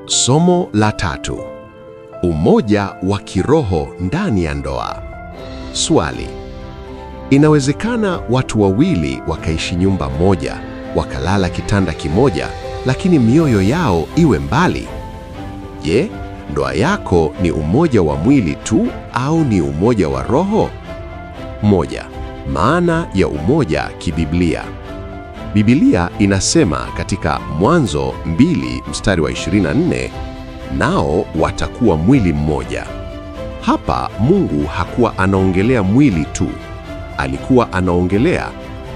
Somo la 3: umoja wa kiroho ndani ya ndoa. Swali: inawezekana watu wawili wakaishi nyumba moja, wakalala kitanda kimoja, lakini mioyo yao iwe mbali? Je, ndoa yako ni umoja wa mwili tu au ni umoja wa roho? Moja, maana ya umoja kibiblia. Biblia inasema katika Mwanzo 2:24, nao watakuwa mwili mmoja. Hapa Mungu hakuwa anaongelea mwili tu, alikuwa anaongelea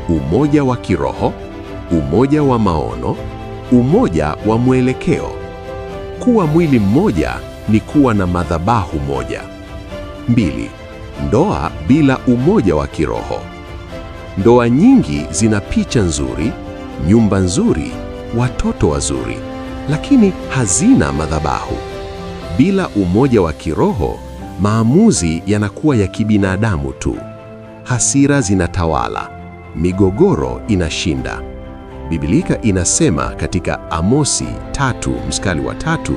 umoja wa kiroho, umoja wa maono, umoja wa mwelekeo. Kuwa mwili mmoja ni kuwa na madhabahu moja. 2. Ndoa bila umoja wa kiroho. Ndoa nyingi zina picha nzuri, nyumba nzuri, watoto wazuri, lakini hazina madhabahu. Bila umoja wa kiroho, maamuzi yanakuwa ya kibinadamu tu. Hasira zinatawala, migogoro inashinda. Biblia inasema katika Amosi 3:3,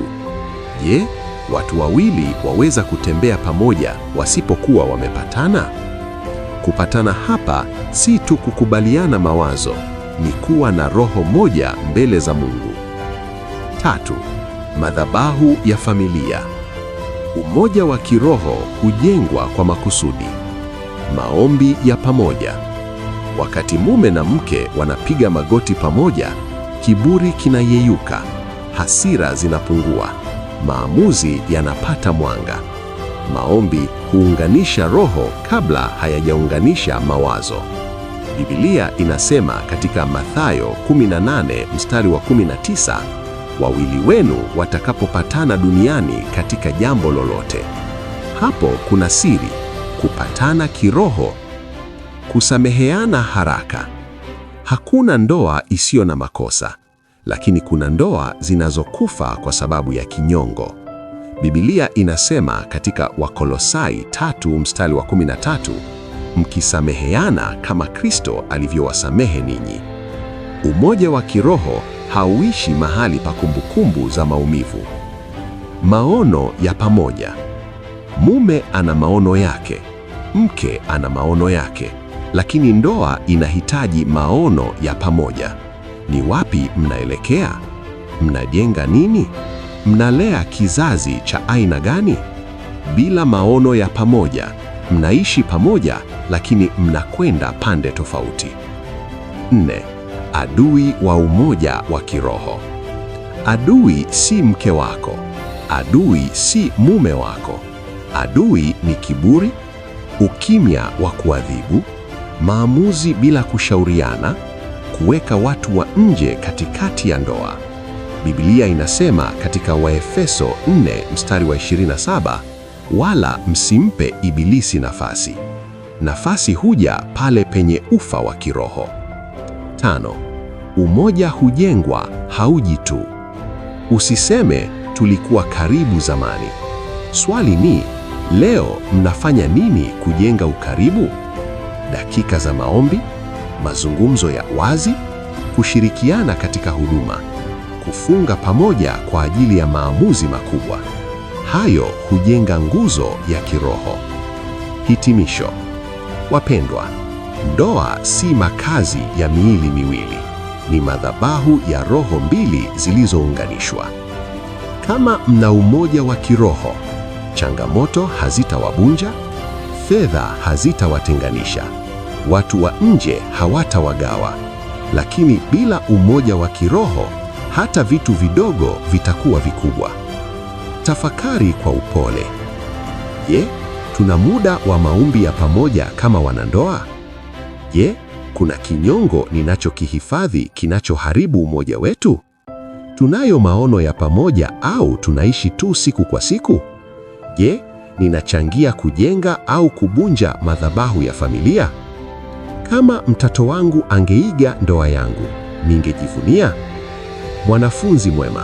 je, watu wawili waweza kutembea pamoja wasipokuwa wamepatana? Kupatana hapa si tu kukubaliana mawazo, ni kuwa na roho moja mbele za Mungu. 3. Madhabahu ya familia. Umoja wa kiroho hujengwa kwa makusudi. Maombi ya pamoja. Wakati mume na mke wanapiga magoti pamoja, kiburi kinayeyuka, hasira zinapungua, maamuzi yanapata mwanga. Maombi huunganisha roho kabla hayajaunganisha mawazo. Biblia inasema katika Mathayo 18:19, wawili wenu watakapopatana duniani katika jambo lolote. Hapo kuna siri: kupatana kiroho, kusameheana haraka. Hakuna ndoa isiyo na makosa, lakini kuna ndoa zinazokufa kwa sababu ya kinyongo. Biblia inasema katika Wakolosai 3:13, mkisameheana kama Kristo alivyowasamehe ninyi. Umoja wa kiroho hauishi mahali pa kumbukumbu za maumivu. Maono ya pamoja. Mume ana maono yake, mke ana maono yake, lakini ndoa inahitaji maono ya pamoja. Ni wapi mnaelekea? Mnajenga nini? Mnalea kizazi cha aina gani? Bila maono ya pamoja, mnaishi pamoja lakini mnakwenda pande tofauti. 4. Adui wa umoja wa kiroho. Adui si mke wako. Adui si mume wako. Adui ni kiburi, ukimya wa kuadhibu, maamuzi bila kushauriana, kuweka watu wa nje katikati ya ndoa. Biblia inasema katika Waefeso 4:27, wala msimpe Ibilisi nafasi. Nafasi huja pale penye ufa wa kiroho. 5. Umoja hujengwa, hauji tu. Usiseme tulikuwa karibu zamani. Swali ni, leo mnafanya nini kujenga ukaribu? Dakika za maombi, mazungumzo ya wazi, kushirikiana katika huduma, kufunga pamoja kwa ajili ya maamuzi makubwa. Hayo hujenga nguzo ya kiroho. Hitimisho. Wapendwa, ndoa si makazi ya miili miwili, ni madhabahu ya roho mbili zilizounganishwa. Kama mna umoja wa kiroho, changamoto hazitawavunja, fedha hazitawatenganisha, watu wa nje hawatawagawa. Lakini bila umoja wa kiroho, hata vitu vidogo vitakuwa vikubwa. Tafakari kwa upole. Je, tuna muda wa maombi ya pamoja kama wanandoa? Je, kuna kinyongo ninachokihifadhi kinachoharibu umoja wetu? Tunayo maono ya pamoja au tunaishi tu siku kwa siku? Je, ninachangia kujenga au kubunja madhabahu ya familia? Kama mtoto wangu angeiga ndoa yangu, ningejivunia. Mwanafunzi mwema,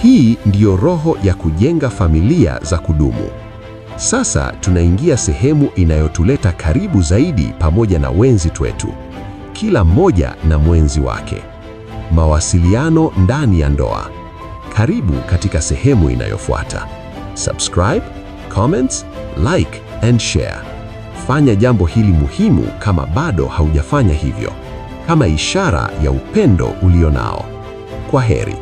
hii ndiyo roho ya kujenga familia za kudumu. Sasa tunaingia sehemu inayotuleta karibu zaidi pamoja na wenzi wetu, kila mmoja na mwenzi wake. Mawasiliano ndani ya ndoa. Karibu katika sehemu inayofuata. Subscribe, comments, like and share. Fanya jambo hili muhimu kama bado haujafanya hivyo, kama ishara ya upendo ulionao. Kwaheri.